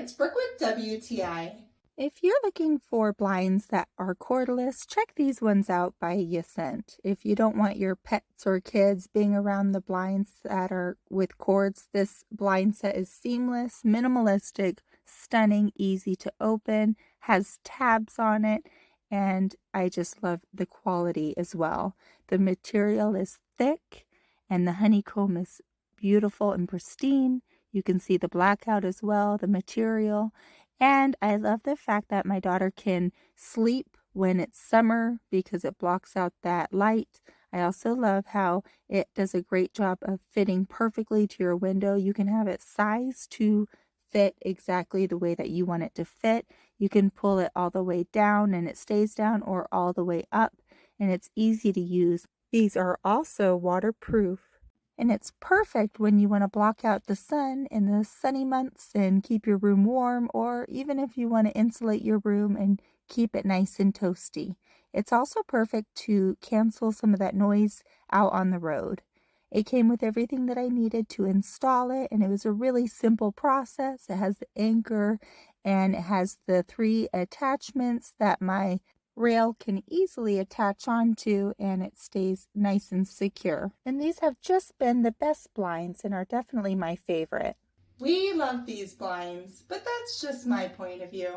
it's Brooke with WTI. If you're looking for blinds that are cordless, check these ones out by YESCENT. If you don't want your pets or kids being around the blinds that are with cords, this blind set is seamless, minimalistic, stunning, easy to open, has tabs on it, and I just love the quality as well. The material is thick and the honeycomb is beautiful and pristine. You can see the blackout as well, the material. And I love the fact that my daughter can sleep when it's summer because it blocks out that light. I also love how it does a great job of fitting perfectly to your window. You can have it sized to fit exactly the way that you want it to fit. You can pull it all the way down and it stays down, or all the way up, and it's easy to use. These are also waterproof. And it's perfect when you want to block out the sun in the sunny months and keep your room warm, or even if you want to insulate your room and keep it nice and toasty. It's also perfect to cancel some of that noise out on the road. It came with everything that I needed to install it, and it was a really simple process. It has the anchor and it has the 3 attachments that my rail can easily attach onto, and it stays nice and secure. And these have just been the best blinds and are definitely my favorite. We love these blinds, but that's just my point of view.